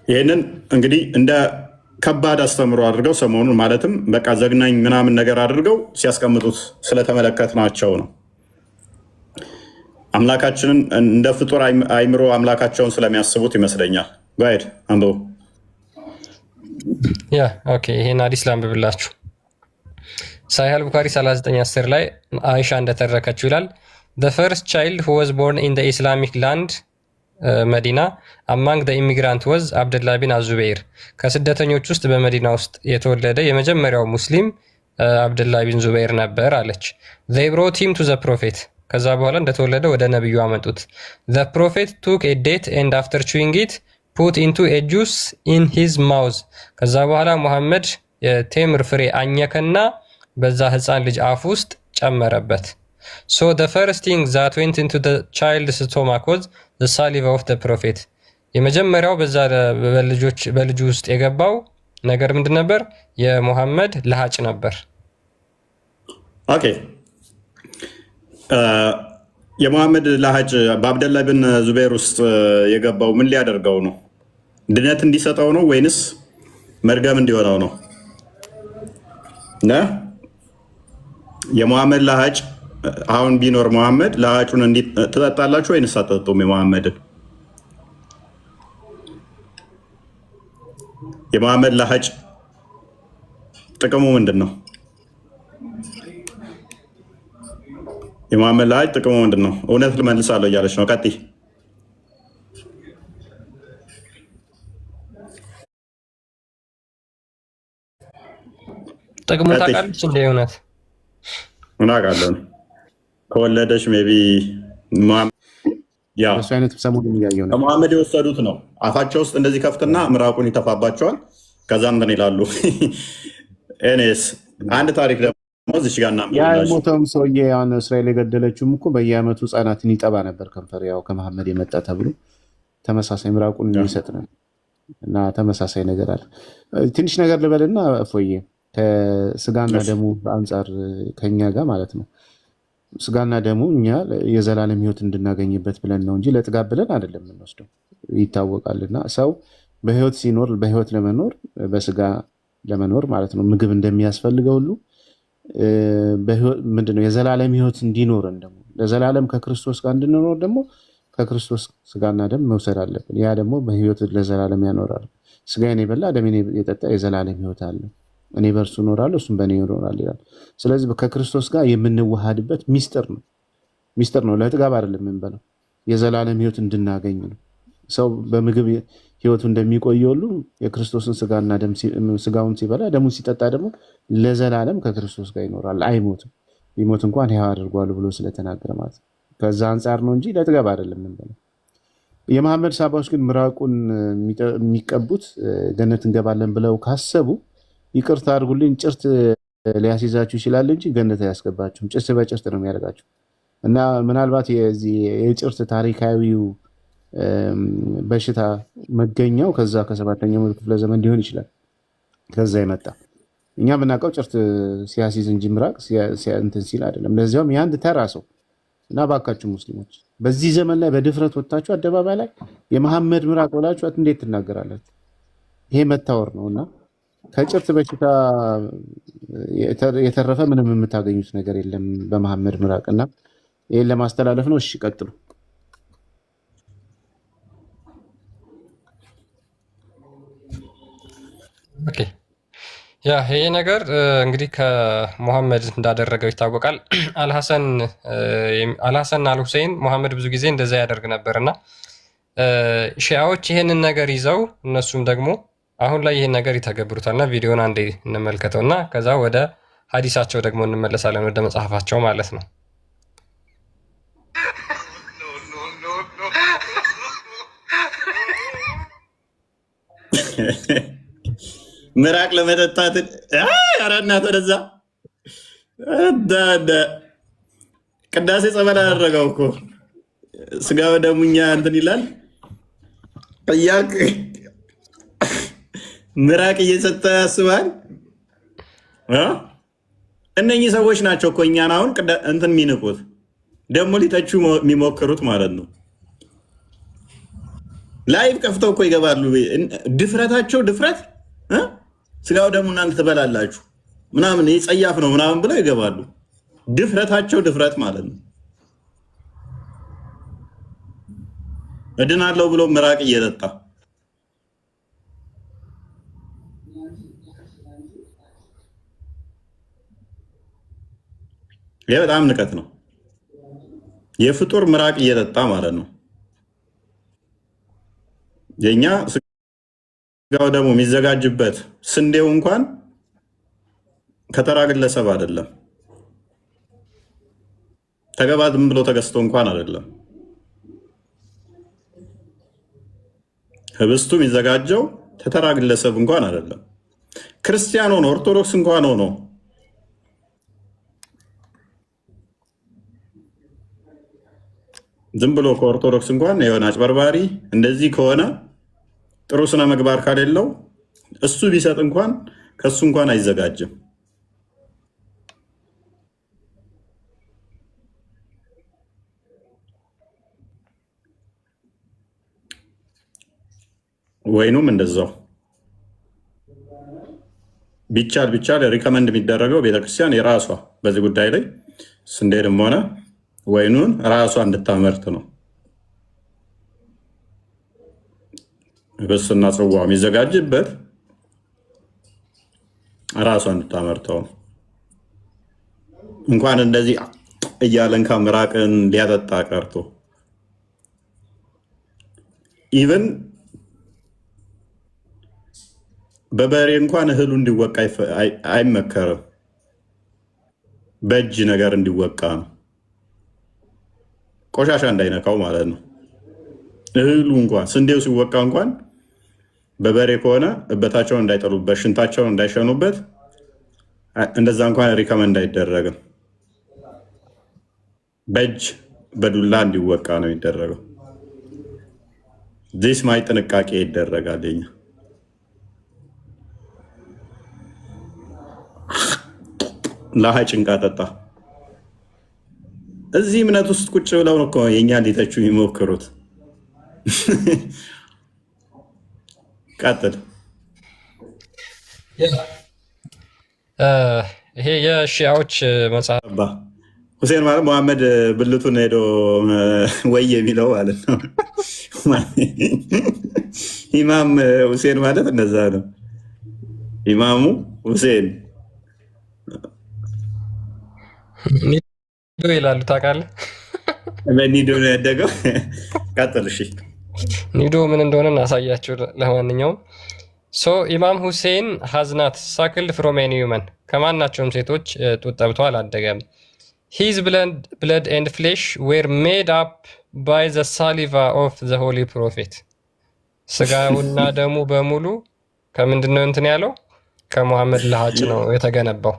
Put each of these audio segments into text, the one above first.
ይህንን እንግዲህ እንደ ከባድ አስተምሮ አድርገው ሰሞኑን ማለትም በቃ ዘግናኝ ምናምን ነገር አድርገው ሲያስቀምጡት ስለተመለከትናቸው ነው። አምላካችንን እንደ ፍጡር አይምሮ አምላካቸውን ስለሚያስቡት ይመስለኛል። ጋይድ አንዱ ይሄን ሐዲስ ላንብብላችሁ። ሳሂህ አል-ቡኻሪ 39:10 ላይ አይሻ እንደተረከችው ይላል the first child who was born in the Islamic land መዲና among the immigrant was አብደላህ ቢን አዙበይር ከስደተኞች ውስጥ በመዲና ውስጥ የተወለደ የመጀመሪያው ሙስሊም አብደላህ ቢን ዙበይር ነበር አለች። they brought him to the prophet ከዛ በኋላ እንደተወለደ ወደ ነብዩ አመጡት። the prophet took a date and after chewing it put into a juice in his mouth ከዛ በኋላ ሙሐመድ የቴምር ፍሬ አኘከና በዛ ህፃን ልጅ አፍ ውስጥ ጨመረበት። so the first thing that went into the child's stomach was the saliva of the prophet የመጀመሪያው በዛ በልጁ ውስጥ የገባው ነገር ምንድን ነበር? የሙሐመድ ለሃጭ ነበር። ኦኬ የሙሐመድ ለሃጭ በአብደላህ ብን ዙበይር ውስጥ የገባው ምን ሊያደርገው ነው? ድነት እንዲሰጠው ነው ወይንስ መርገም እንዲሆነው ነው? የሙሐመድ ለሃጭ አሁን ቢኖር ሙሐመድ ለሃጩን ትጠጣላችሁ ወይንስ አትጠጡም? የሙሐመድ ለሃጭ ጥቅሙ ምንድን ነው? የሙሐመድ ለሃጭ ጥቅሙ ምንድን ነው? እውነት ልመልሳለሁ እያለች ነው። ቀጥይ። ጥቅሙ ታውቃለች እንደ እውነት ምን አውቃለሁ። ከወለደች ሜቢ ከሙሐመድ የወሰዱት ነው። አፋቸው ውስጥ እንደዚህ ከፍትና ምራቁን ይተፋባቸዋል። ከዛ እንትን ይላሉ። እኔስ አንድ ታሪክ ደግሞ እዚህ ጋር የሞተውም ሰውዬ ያን እስራኤል የገደለችውም እኮ በየአመቱ ህጻናትን ይጠባ ነበር ከንፈር፣ ያው ከመሐመድ የመጣ ተብሎ ተመሳሳይ ምራቁን የሚሰጥ ነው እና ተመሳሳይ ነገር አለ። ትንሽ ነገር ልበልና እፎዬ ከስጋና ደሙ አንጻር ከኛ ጋር ማለት ነው። ስጋና ደሙ እኛ የዘላለም ህይወት እንድናገኝበት ብለን ነው እንጂ ለጥጋብ ብለን አይደለም የምንወስደው፣ ይታወቃልና ሰው በህይወት ሲኖር በህይወት ለመኖር በስጋ ለመኖር ማለት ነው ምግብ እንደሚያስፈልገው ሁሉ ምንድነው የዘላለም ህይወት እንዲኖረን ደግሞ ለዘላለም ከክርስቶስ ጋር እንድንኖር ደግሞ ከክርስቶስ ስጋና ደም መውሰድ አለብን። ያ ደግሞ በህይወት ለዘላለም ያኖራል። ስጋዬን የበላ ደሜን የጠጣ የዘላለም ህይወት አለ፣ እኔ በእርሱ እኖራለሁ እሱም በእኔ ይኖራል ይላል። ስለዚህ ከክርስቶስ ጋር የምንዋሃድበት ሚስጥር ነው። ለጥጋብ አይደለም የምንበላው፣ የዘላለም ህይወት እንድናገኝ ነው። ሰው በምግብ ህይወቱ እንደሚቆየው ሁሉ የክርስቶስን ስጋና ደም ስጋውን ሲበላ ደሙን ሲጠጣ ደግሞ ለዘላለም ከክርስቶስ ጋር ይኖራል፣ አይሞትም። ቢሞት እንኳን ሕያው አድርጓል ብሎ ስለተናገረ ማለት ነው። ከዛ አንጻር ነው እንጂ ለጥጋብ አይደለም የምንበላው። የመሐመድ ሳባዎች ግን ምራቁን የሚቀቡት ገነት እንገባለን ብለው ካሰቡ ይቅርታ አድርጉልኝ፣ ጭርት ሊያስይዛችሁ ይችላል እንጂ ገነት አያስገባችሁም። ጭርት በጭርት ነው የሚያደርጋችሁ። እና ምናልባት የጭርት ታሪካዊው በሽታ መገኛው ከዛ ከሰባተኛው ክፍለ ዘመን ሊሆን ይችላል። ከዛ የመጣ እኛ ብናውቀው ጭርት ሲያስይዝ እንጂ ምራቅ እንትን ሲል አይደለም። ለዚያውም የአንድ ተራ ሰው እና ባካችሁ ሙስሊሞች በዚህ ዘመን ላይ በድፍረት ወጥታችሁ አደባባይ ላይ የመሐመድ ምራቅ ብላችሁ እንዴት ትናገራላችሁ? ይሄ መታወር ነውና ከጭርት በሽታ የተረፈ ምንም የምታገኙት ነገር የለም በመሐመድ ምራቅና ይሄን ለማስተላለፍ ነው። እሺ ቀጥሉ። ኦኬ ይሄ ነገር እንግዲህ ከሙሐመድ እንዳደረገው ይታወቃል። አልሐሰን አልሁሴን ሙሐመድ ብዙ ጊዜ እንደዛ ያደርግ ነበርና ሺዓዎች ይሄንን ነገር ይዘው እነሱም ደግሞ አሁን ላይ ይሄን ነገር ይተገብሩታልና ቪዲዮን አንዴ እንመልከተውና ከዛ ወደ ሐዲሳቸው ደግሞ እንመለሳለን፣ ወደ መጽሐፋቸው ማለት ነው። ምራቅ ለመጠጣት አራናት ወደዛ ቅዳሴ ጸበል አደረገው እኮ ስጋ ወደሙኛ እንትን ይላል እያልክ ምራቅ እየሰጠ ያስባል። እነኚህ ሰዎች ናቸው እኮ እኛን አሁን እንትን የሚንቁት ደግሞ ሊተቹ የሚሞክሩት ማለት ነው። ላይቭ ከፍተው እኮ ይገባሉ። ድፍረታቸው ድፍረት ስጋው ደግሞ እናንተ ትበላላችሁ ምናምን ጸያፍ ነው ምናምን ብለው ይገባሉ። ድፍረታቸው ድፍረት ማለት ነው። እድናለሁ ብሎ ምራቅ እየጠጣ ይሄ በጣም ንቀት ነው። የፍጡር ምራቅ እየጠጣ ማለት ነው። የኛ ስጋው ደግሞ የሚዘጋጅበት ስንዴው እንኳን ከተራ ግለሰብ አይደለም። ተገባዝም ብሎ ተገዝቶ እንኳን አይደለም። ህብስቱ የሚዘጋጀው ከተራ ግለሰብ እንኳን አይደለም። ክርስቲያን ሆኖ ኦርቶዶክስ እንኳን ሆኖ ዝም ብሎ ከኦርቶዶክስ እንኳን የሆነ አጭበርባሪ እንደዚህ ከሆነ ጥሩ ስነ ምግባር ካሌለው እሱ ቢሰጥ እንኳን ከሱ እንኳን አይዘጋጅም። ወይኑም እንደዛው ቢቻል ሪከመንድ የሚደረገው ቤተክርስቲያን የራሷ በዚህ ጉዳይ ላይ ስንዴንም ሆነ ወይኑን ራሷ እንድታመርት ነው። ህብስትና ጽዋ የሚዘጋጅበት ራሷ እንድታመርተው ነው። እንኳን እንደዚህ እያለን ከምራቅን ሊያጠጣ ቀርቶ ኢቨን በበሬ እንኳን እህሉ እንዲወቃ አይመከርም። በእጅ ነገር እንዲወቃ ነው፣ ቆሻሻ እንዳይነካው ማለት ነው። እህሉ እንኳን ስንዴው ሲወቃ እንኳን በበሬ ከሆነ እበታቸውን እንዳይጠሉበት፣ ሽንታቸውን እንዳይሸኑበት፣ እንደዛ እንኳን ሪከመንድ አይደረግም። በእጅ በዱላ እንዲወቃ ነው የሚደረገው። ዚስ ማይ ጥንቃቄ ይደረጋል። ኛ ለሀይ ጭንቃ ጠጣ። እዚህ እምነት ውስጥ ቁጭ ብለው ነው እኮ የኛ ሊተቹ የሚሞክሩት። ቀጥል። ይሄ የሺያዎች መጽሐፍ ሁሴን ማለት መሐመድ ብልቱን ሄዶ ወይ የሚለው ማለት ነው። ኢማም ሁሴን ማለት እንደዛ ነው። ኢማሙ ሁሴን ኒዶ ይላሉ። ታውቃለህ? በኒዶ ነው ያደገው። ቀጥል። እሺ ኒዶ ምን እንደሆነ እናሳያቸው። ለማንኛውም ኢማም ሁሴን ሀዝናት ሳክልድ ፍሮም ኤኒ ሂውመን ከማናቸውም ሴቶች ጡት ጠብቶ አላደገም። ሂዝ ብለድ ኤንድ ፍሌሽ ዌር ሜድ አፕ ባይ ዘ ሳሊቫ ኦፍ ዘ ሆሊ ፕሮፌት። ስጋውና ደሙ በሙሉ ከምንድን ነው እንትን ያለው? ከሙሐመድ ለሀጭ ነው የተገነባው።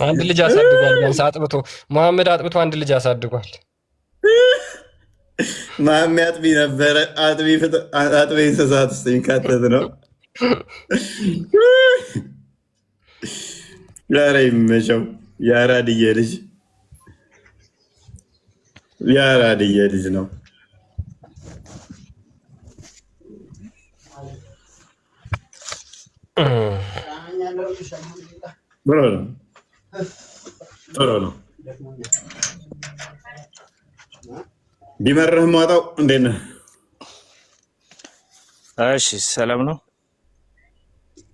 አንድ ልጅ አሳድጓል። ቢያንስ አጥብቶ መሐመድ አጥብቶ አንድ ልጅ አሳድጓል። ማሜ አጥቢ ነበረ። አጥቢ እንስሳት ውስጥ የሚካተት ነው። ኧረ ይመቸው። የአራድዬ ልጅ ነው። ጥሩ ነው። ቢመርህ ማጣው እንዴት ነህ? እሺ ሰላም ነው።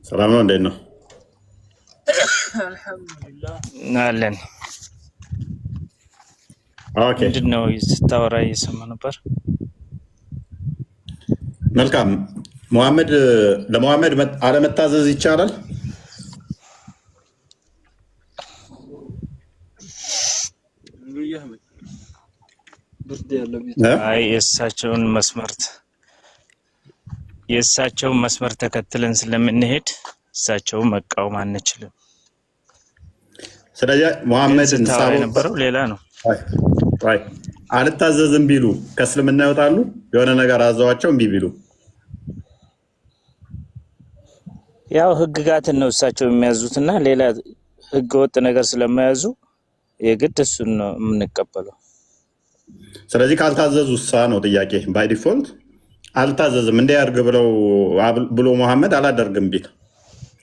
ሰላም ነው። እንዴት ነው? አልሐምዱሊላህ አለን። ኦኬ። ምንድን ነው ስታወራ እየሰማ ነበር። መልካም። ለሙሐመድ አለመታዘዝ ይቻላል? አይ የእሳቸውን መስመር ተከትለን ስለምንሄድ እሳቸውን መቃወም አንችልም። ስለዚህ ሙሐመድ የነበረው ሌላ ነው። አልታዘዝም ቢሉ ከእስልምና ይወጣሉ? የሆነ ነገር አዘዋቸው እምቢ ቢሉ? ያው ህግጋትን ነው እሳቸው የሚያዙትና ሌላ ህገወጥ ነገር ስለማያዙ የግድ እሱን ነው የምንቀበለው። ስለዚህ ካልታዘዙ ነው ጥያቄ። ባይ ዲፎልት አልታዘዝም እንዲያርግ ብሎ መሐመድ አላደርግም ቢል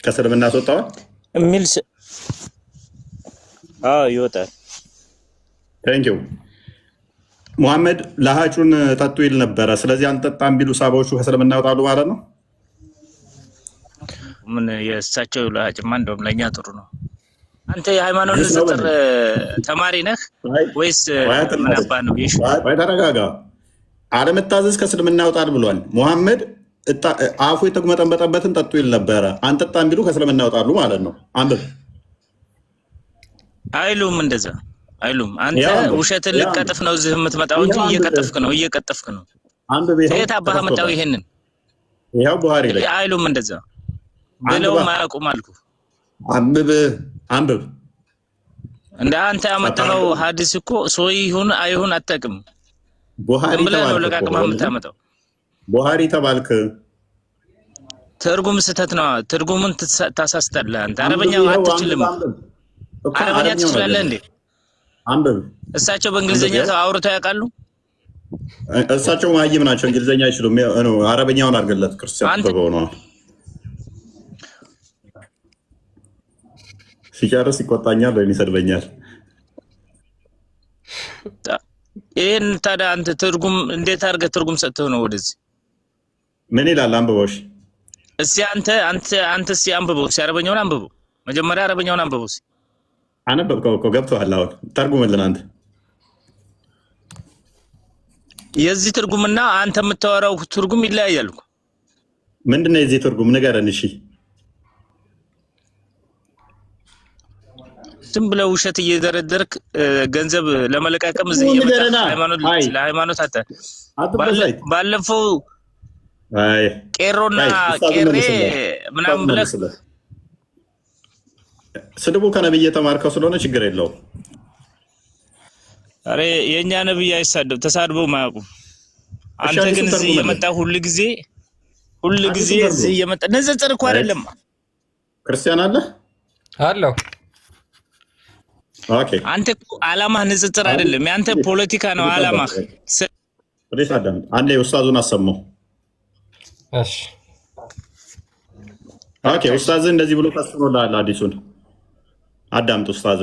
ከእስልምና ያስወጣዋል የሚል ይወጣል። ቴንኪው። ሙሐመድ ለሃጩን ጠጡ ይል ነበረ። ስለዚህ አንጠጣም ቢሉ ሳባዎቹ ከእስልምና ያወጣሉ ማለት ነው። ምን የእሳቸው ለሃጭማ እንደውም ለእኛ ጥሩ ነው። አንተ የሃይማኖት ንጽጽር ተማሪ ነህ ወይስ ምን አባ ነው? ተረጋጋ። አለመታዘዝ ከእስልምና ያወጣል ብሏል ሙሐመድ። አፉ የተጉመጠመጠበትን ጠጡ ይል ነበረ። አንጠጣም ቢሉ ከእስልምና ያወጣሉ ማለት ነው። አንብብ። አይሉም፣ እንደዛ አይሉም። አንተ ውሸትን ልቀጥፍ ነው እዚህ የምትመጣው እንጂ እየቀጠፍክ ነው። የት አባህ መጣው ይሄንን? ይሄው ቡሃሪ ላይ አይሉም እንደዛ ብለው ማያውቁም አልኩ። አንብብ። እንደ አንተ ያመጣው ሐዲስ እኮ ሰው ይሁን አይሁን አታውቅም። ቡሃሪ ተባልክ። ትርጉም ስህተት ነው። ትርጉሙን ታሳስታለህ አንተ። አረበኛው አትችልም። አረበኛ ትችላለህ እንዴ? አንብብ። እሳቸው በእንግሊዘኛ አውርተው ያውቃሉ? እሳቸው ማይም ናቸው፣ እንግሊዘኛ አይችሉም። አረበኛውን አድርገለት ክርስቲያን ተበው ነው። ሲጨርስ ይቆጣኛል ወይም ይሰድበኛል። ይሄን ታዲያ አንተ ትርጉም እንዴት አድርገህ ትርጉም ሰጥተው ነው ወደዚህ? ምን ይላል? አንብቦሽ እስኪ አንተ እስኪ አንብበው። እስኪ አረበኛውን አንብበው። መጀመሪያ አረበኛውን አንብበው። እስኪ አነበብከው እኮ ገብቶሃል። አሁን ተርጉምልን አንተ። የዚህ ትርጉምና አንተ የምታወራው ትርጉም ይለያያል እኮ። ምንድነው የዚህ ትርጉም ንገረን እሺ። ዝም ብለህ ውሸት እየደረደርክ ገንዘብ ለመለቃቀም እዚህ ለሃይማኖት ባለፈው ቄሮና ቄሬ ምናምን ብለህ ስድቡ ከነብይ የተማርከው ስለሆነ ችግር የለውም። አሬ የኛ ነብይ አይሳደብ፣ ተሳድበው ማያውቁም። አንተ ግን እዚህ እየመጣ ሁሉ ጊዜ እዚህ እየመጣ ንጽጽር እኮ አይደለም። ክርስቲያን አለው። ኦኬ፣ አንተ አላማህ ንጽጽር አይደለም፣ ያንተ ፖለቲካ ነው አላማህ። ወዴት አዳም አንዴ ኡስታዙን አሰማው። እሺ ኦኬ፣ ኡስታዝ እንደዚህ ብሎ ፈስሮላል አዲሱን አዳምጥ ኡስታዝ።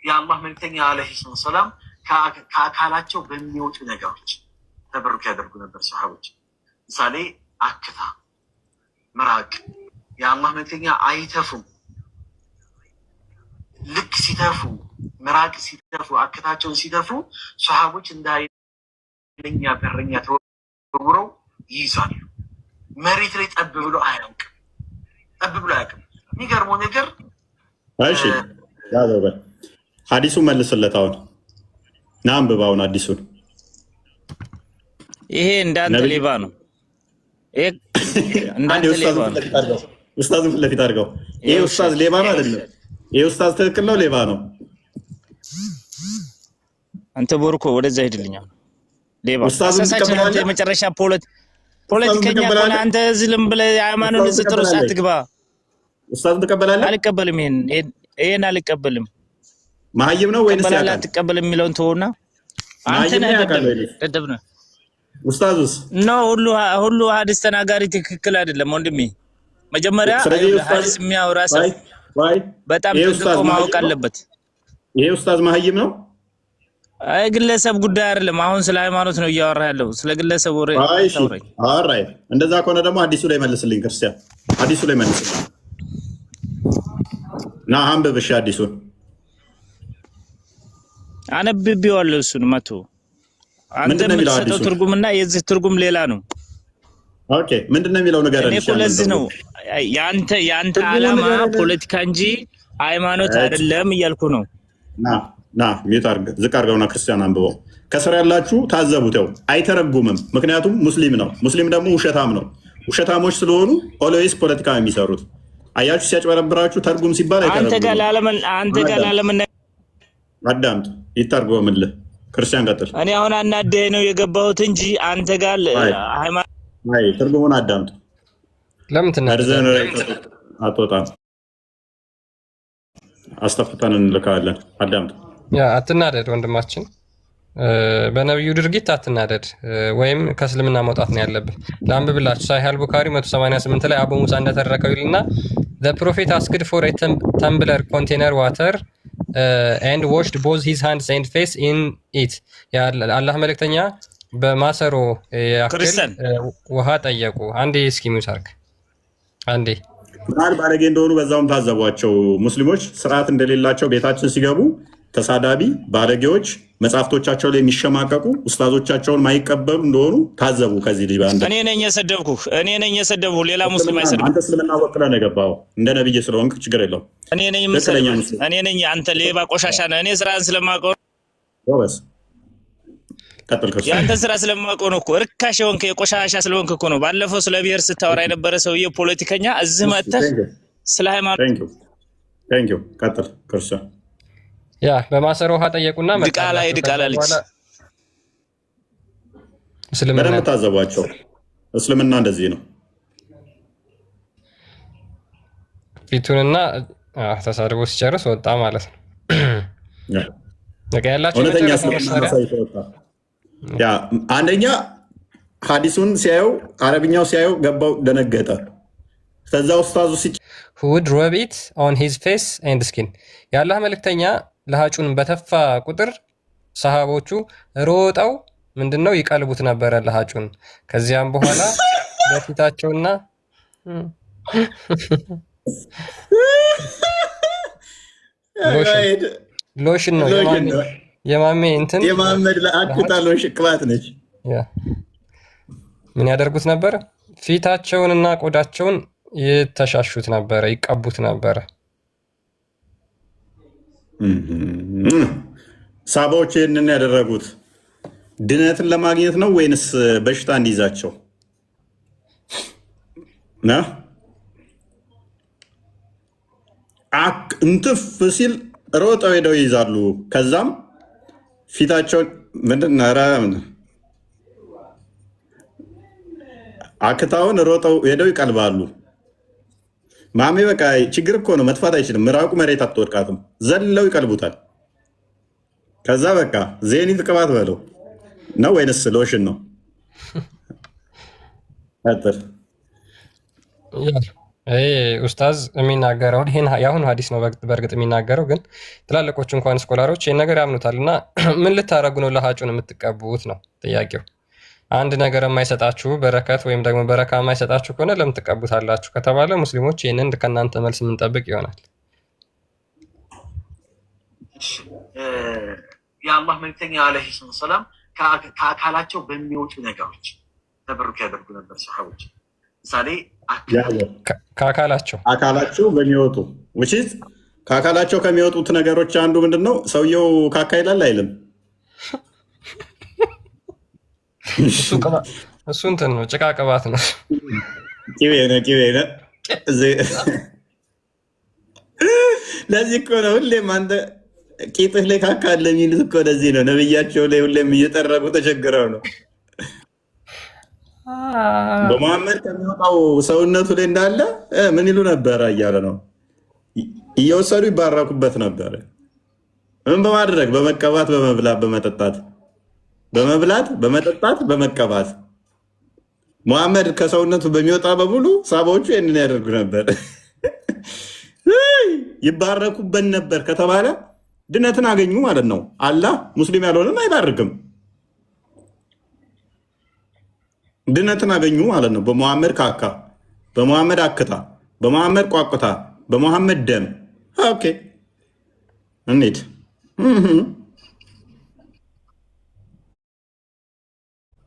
የአላህ መልክተኛ አለይሂ ሰላም ከአካላቸው በሚወጡ ነገሮች ተበሩክ ያደርጉ ነበር ሰሃቦች። ምሳሌ አክታ፣ ምራቅ። የአላህ መልክተኛ አይተፉም። ልክ ሲተፉ ምራቅ ሲተፉ አክታቸውን ሲተፉ ሰሃቦች እንዳይለኛ በረኛ ተወርውረው ይይዛሉ። መሬት ላይ ጠብ ብሎ አያውቅም። የሚገርመው ነገር እሺ፣ ያዘው ሐዲሱን መልስለት። አሁን ና አንብብ። አሁን አዲሱን ይሄ እንዳንተ ሌባ ነው። ይሄ እንዳንተ ሌባ ነው። ኡስታዙን ፊት ለፊት አድርገው። ይሄ ኡስታዝ ሌባ ነው አይደለም? ይሄ ኡስታዝ ትክክል ነው ሌባ ነው? አንተ ቦርኮ ወደዛ ሄድልኛል። ሌባ አሳሳችን አንተ የመጨረሻ ፖለቲከኛ ከሆነ አንተ ዝም ብለህ ሃይማኖት ንጽጽር ውስጥ አትግባ። ኡስታዝን ትቀበላለህ? አልቀበልም። ይሄን አልቀበልም። ማህይም ነው ወይስ ያቃል? አትቀበልም የሚለውን ተውና አንተ ነህ ደደብ ነህ። ኡስታዙስ ነው ሁሉ ሐዲስ ተናጋሪ ትክክል አይደለም ወንድሜ። መጀመሪያ ሐዲስ የሚያወራ ሰው በጣም ጥንቅቆ ማወቅ አለበት። ይሄ ኡስታዝ ማህይም ነው? አይ ግለሰብ ጉዳይ አይደለም። አሁን ስለ ሃይማኖት ነው እያወራ ያለው፣ ስለ ግለሰብ ወሬ ታውራኝ። አራይ እንደዛ ከሆነ ደግሞ አዲሱ ላይ መልስልኝ ክርስቲያን፣ አዲሱ ላይ መልስልኝ ና አንብብ። እሺ አዲሱን አነብቤዋለሁ። እሱን መቶ አንተ የምትሰጠው ትርጉምና የዚህ ትርጉም ሌላ ነው። ኦኬ ምንድነው የሚለው ነገር እኔ እኮ ለዚህ ነው ያንተ ዓላማ ፖለቲካ እንጂ ሃይማኖት አይደለም እያልኩ ነው። ና ሚዩት አድርግ፣ ዝቅ አድርገውና ክርስቲያን አንብበው። ከስር ያላችሁ ታዘቡት። ያው አይተረጉምም፣ ምክንያቱም ሙስሊም ነው። ሙስሊም ደግሞ ውሸታም ነው። ውሸታሞች ስለሆኑ ኦልዌይስ ፖለቲካ የሚሰሩት አያችሁ፣ ሲያጭበረብራችሁ ተርጉም ሲባል አይተረጉም። አንተ ጋር ለምን አዳምጥ፣ ይተርጎምልህ። ክርስቲያን ቀጥል። እኔ አሁን አናደኸኝ ነው የገባሁት እንጂ አንተ ጋር ሃይማኖት ትርጉሙን አዳምጥ። ለምን ትናደዳለህ? አትወጣም። አስተፍተን እንልካለን። አዳምጥ። ያ አትናደድ ወንድማችን፣ በነብዩ ድርጊት አትናደድ፣ ወይም ከእስልምና መውጣት ነው ያለብህ። ላንብብላችሁ። ሳሂህ አል-ቡኻሪ 188 ላይ አቡ ሙሳ እንደተረከው ይልና the prophet asked for a tumbler container water and washed both his hands and face in it። አላህ መልእክተኛ በማሰሮ ያክል ውሃ ጠየቁ። አንዴ እስኪ ሙሳርክ አንዴ ምናል ባለጌ እንደሆኑ በዛውም ታዘቧቸው። ሙስሊሞች ስርዓት እንደሌላቸው ቤታችን ሲገቡ ተሳዳቢ ባለጌዎች፣ መጽሐፍቶቻቸው ላይ የሚሸማቀቁ ኡስታዞቻቸውን ማይቀበሉ እንደሆኑ ታዘቡ። ከዚህ ልጅ ባንተ እኔ ነኝ የሰደብኩ ሌላ ሙስሊም አይሰድብም። አንተ እስልምና ወክለህ ነው የገባኸው። እንደ ነብይ ስለሆንክ ችግር የለውም። እኔ ነኝ አንተ ሌባ ቆሻሻ ነህ። እኔ ስራን ስለማውቀው ወበስ ቀጥል። ያንተ ስራ ስለማውቀው ነው እኮ ርካሽ የሆንክ የቆሻሻ ስለሆንክ እኮ ነው። ባለፈው ስለ ብሔር ስታወራ የነበረ ሰውዬ ፖለቲከኛ እዚህ መጥተህ ስለ ሃይማኖት ቴንክ ዩ ቀጥል። ክርስቲያን ያ በማሰሮ ውሃ ጠየቁና ድቃላ ልጅ እስልምና ታዘቧቸው። እስልምና እንደዚህ ነው። ፊቱንና ተሳድቦ ሲጨርስ ወጣ ማለት ነው። ያላችሁ እውነተኛ እስልምና ሳይወጣ ያ አንደኛ ሐዲሱን ሲያየው አረብኛው ሲያየው ገባው፣ ደነገጠ። ከዛ ኡስታዙ who would rub it on his face and skin የአላህ መልእክተኛ ለሃጩን በተፋ ቁጥር ሰሃቦቹ ሮጠው ምንድነው ይቀልቡት ነበረ ለሃጩን። ከዚያም በኋላ በፊታቸውና ሎሽን ነው የማሜ እንትን የማመድ ለአክታ ሎሽን ቅባት ነች። ምን ያደርጉት ነበር? ፊታቸውንና ቆዳቸውን ይተሻሹት ነበረ፣ ይቀቡት ነበረ። ሳባዎች ይህንን ያደረጉት ድነትን ለማግኘት ነው ወይንስ በሽታ እንዲይዛቸው ነው? እንትፍ ሲል ሮጠው ሄደው ይይዛሉ። ከዛም ፊታቸውን አክታውን ሮጠው ሄደው ይቀልባሉ። ማሜ በቃ ችግር እኮ ነው። መጥፋት አይችልም። ምራቁ መሬት አትወድቃትም። ዘለው ይቀልቡታል። ከዛ በቃ ዜኒት ቅባት በለው ነው ወይንስ ሎሽን ነው? ኡስታዝ የሚናገረውን ይህን የአሁኑ ሀዲስ ነው በእርግጥ የሚናገረው፣ ግን ትላልቆቹ እንኳን ስኮላሮች ይህን ነገር ያምኑታል። እና ምን ልታደረጉ ነው ለሃጩን የምትቀቡት ነው ጥያቄው። አንድ ነገር የማይሰጣችሁ በረከት ወይም ደግሞ በረካ የማይሰጣችሁ ከሆነ ለምን ትቀቡታላችሁ ከተባለ ሙስሊሞች ይህንን ከእናንተ መልስ የምንጠብቅ ይሆናል። የአላህ መልክተኛ ዓለይሂ ሰላም ከአካላቸው በሚወጡ ነገሮች ተበሩክ ያደርጉ ነበር ሰሃቦች። ምሳሌ ከአካላቸው በሚወጡ ከአካላቸው ከሚወጡት ነገሮች አንዱ ምንድን ነው? ሰውየው ካካ ይላል አይልም? እሱ እንትን ነው፣ ጭቃ ቅባት ነው። ቂቤ ነው። ለዚህ እኮ ነው ሁሌም አንተ ቂጥህ ላይ ካካ አለ የሚሉት እኮ ለዚህ ነው። ነብያቸው ላይ ሁሌም እየጠረጉ ተቸግረው ነው። በመሐመድ ከሚወጣው ሰውነቱ ላይ እንዳለ ምን ይሉ ነበረ እያለ ነው። እየወሰዱ ይባረኩበት ነበረ። ምን በማድረግ በመቀባት፣ በመብላት፣ በመጠጣት፣ በመቀባት። መሐመድ ከሰውነቱ በሚወጣ በሙሉ ሳባዎቹ ይህንን ያደርጉ ነበር። ይባረኩበት ነበር ከተባለ ድነትን አገኙ ማለት ነው። አላህ ሙስሊም ያልሆነን አይባርክም። ድነትን አገኙ ማለት ነው። በመሐመድ ካካ፣ በመሐመድ አክታ፣ በመሐመድ ቋቁታ፣ በመሐመድ ደም። ኦኬ እንሂድ።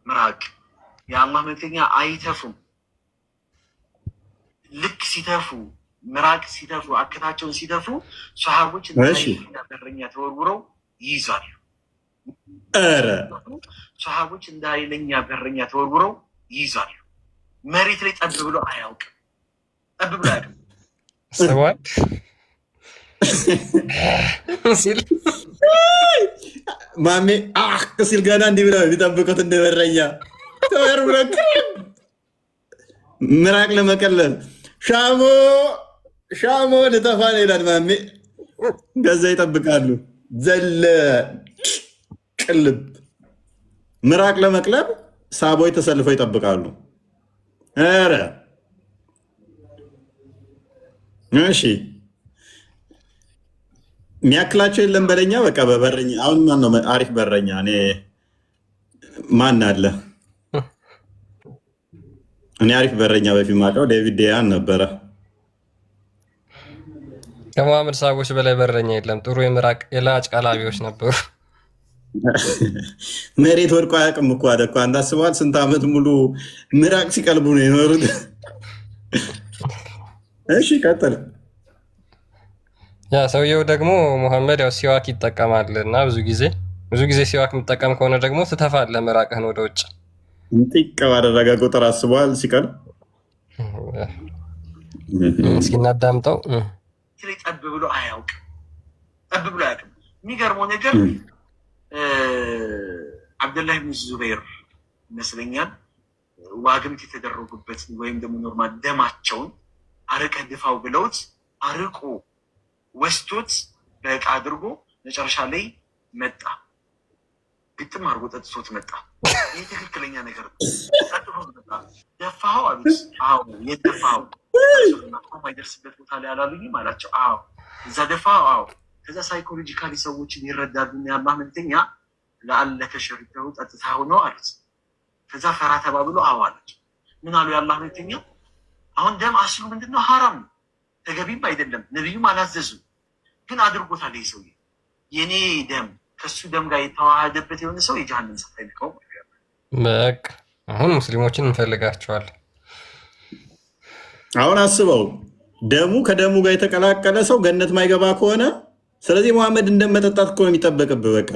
ምራቅ የአላህ መልክተኛ አይተፉም። ልክ ሲተፉ ምራቅ ሲተፉ አክታቸውን ሲተፉ ሰሃቦች በረኛ ተወርውረው ይይዛሉ። ሰሃቦች እንደ ኃይለኛ በረኛ ተወርውረው ይይዛሉ። መሬት ላይ ጠብ ብሎ አያውቅም። ጠብ ብሎ አያውቅም። ማሜ ሲል ገና እንዲህ ብለው የሚጠብቁት እንደ በረኛ ተወርውረው ምራቅ ለመቀለል ሻሞ ሻሞ ልጠፋ ነው ይላል ማሜ። ከዛ ይጠብቃሉ። ዘለ ቅልብ ምራቅ ለመቅለብ ሳቦይ ተሰልፈው ይጠብቃሉ። ኧረ እሺ የሚያክላቸው የለም በለኛ። በቃ በበረኛ አሁን ማን ነው አሪፍ በረኛ? እኔ ማን አለ? እኔ አሪፍ በረኛ በፊት ማውቀው ዴቪድ ዴያን ነበረ። ከመሐመድ ሳቦች በላይ በረኛ የለም። ጥሩ የምራቅ የላጭ ቀላቢዎች ነበሩ። መሬት ወድቆ አያውቅም እኮ አለ እኮ። አንተ አስበዋል? ስንት ዓመት ሙሉ ምራቅ ሲቀልቡ ነው የኖሩት። እሺ ቀጥል። ያ ሰውየው ደግሞ ሙሐመድ ያው ሲዋክ ይጠቀማል እና ብዙ ጊዜ ሲዋክ የምጠቀም ከሆነ ደግሞ ትተፋለህ ምራቅህን ወደ ውጭ። ጥቅ ባደረገ ቁጥር አስበዋል ሲቀል። እስኪ እናዳምጠው። ጠብ ብሎ አያውቅም። ጠብ ብሎ አያውቅም። የሚገርመው ነገር አብደላህ ብን ዙበይር ይመስለኛል ዋግምት የተደረጉበት ወይም ደግሞ ኖርማል ደማቸውን አርቀህ ድፋው ብለውት አርቆ ወስዶት በዕቃ አድርጎ መጨረሻ ላይ መጣ። ግጥም አድርጎ ጠጥቶት መጣ። ይህ ትክክለኛ ነገር ደፋኸው አሉት። አዎ የደፋኸው ማይደርስበት ቦታ ላይ አላሉኝም አላቸው። አዎ እዛ ደፋኸው። አዎ ከዛ ሳይኮሎጂካሊ ሰዎችን ይረዳሉ። ያላህ መልክተኛ ለአለከ ሸሪተው ጠጥታው ነው አሉት። ከዛ ፈራ ተባብሎ አዎ አላቸው። ምን አሉ ያላህ መልክተኛ? አሁን ደም አስሉ ምንድነው? ሐራም ተገቢም አይደለም። ነብዩም አላዘዙ፣ ግን አድርጎታል። ይሄ ሰውዬ የኔ ደም ከሱ ደም ጋር የተዋሃደበት የሆነ ሰው የጀሃነም እሳት አይልከው። በቃ አሁን ሙስሊሞችን እንፈልጋቸዋለን። አሁን አስበው፣ ደሙ ከደሙ ጋር የተቀላቀለ ሰው ገነት ማይገባ ከሆነ ስለዚህ መሐመድ እንደመጠጣት እኮ ነው የሚጠበቅብህ። በቃ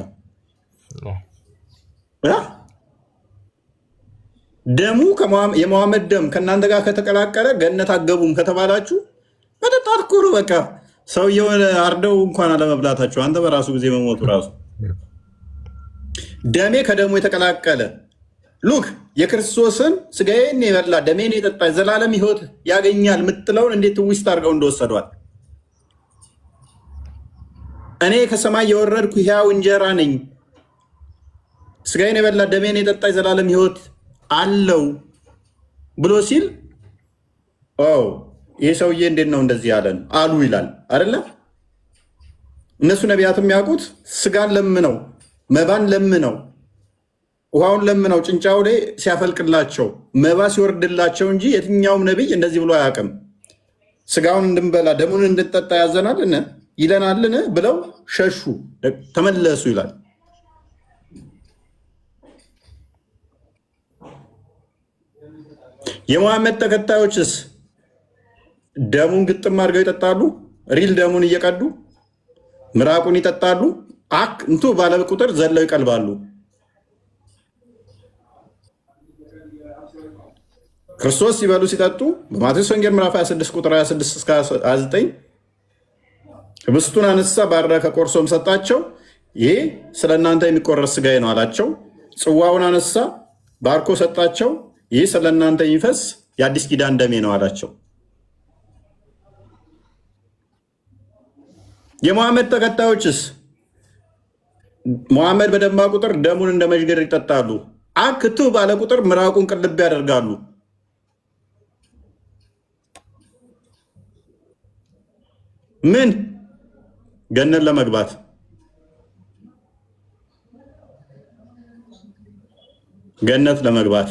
ደሙ የመሐመድ ደም ከእናንተ ጋር ከተቀላቀለ ገነት አገቡም ከተባላችሁ መጠጣት እኮ ነው። በቃ ሰውየውን አርደው እንኳን አለመብላታቸው አንተ በራሱ ጊዜ መሞቱ ራሱ ደሜ ከደሙ የተቀላቀለ ሉክ የክርስቶስን ስጋዬን የበላ ደሜን የጠጣ ዘላለም ሕይወት ያገኛል የምትለውን እንዴት ውስጥ አድርገው እንደወሰዷል። እኔ ከሰማይ የወረድኩ ሕያው እንጀራ ነኝ፣ ስጋዬን የበላ ደሜን የጠጣ ዘላለም ሕይወት አለው ብሎ ሲል ይህ ሰውዬ እንዴት ነው እንደዚህ ያለን አሉ ይላል አይደለ? እነሱ ነቢያት የሚያውቁት ስጋን ለምነው መባን ለምነው ውሃውን ለምነው ጭንጫው ላይ ሲያፈልቅላቸው መባ ሲወርድላቸው እንጂ የትኛውም ነቢይ እንደዚህ ብሎ አያውቅም። ስጋውን እንድንበላ ደሙን እንድንጠጣ ያዘናልን ይለናልን ብለው ሸሹ፣ ተመለሱ ይላል። የመሐመድ ተከታዮችስ ደሙን ግጥም አድርገው ይጠጣሉ። ሪል ደሙን እየቀዱ ምራቁን ይጠጣሉ። እንቱ ባለ ቁጥር ዘለው ይቀልባሉ። ክርስቶስ ሲበሉ ሲጠጡ በማቴዎስ ወንጌል ምዕራፍ 26 ቁጥር 26 እስከ 29 ህብስቱን አነሳ፣ ባረከ፣ ቆርሶም ሰጣቸው። ይህ ስለ እናንተ የሚቆረስ ስጋዬ ነው አላቸው። ጽዋውን አነሳ፣ ባርኮ ሰጣቸው። ይህ ስለ እናንተ የሚፈስ የአዲስ ኪዳን ደሜ ነው አላቸው። የመሐመድ ተከታዮችስ መሐመድ በደማ ቁጥር ደሙን እንደ መዥገር ይጠጣሉ። አክቱ ባለ ቁጥር ምራቁን ቅልብ ያደርጋሉ። ምን ገነት ለመግባት ገነት ለመግባት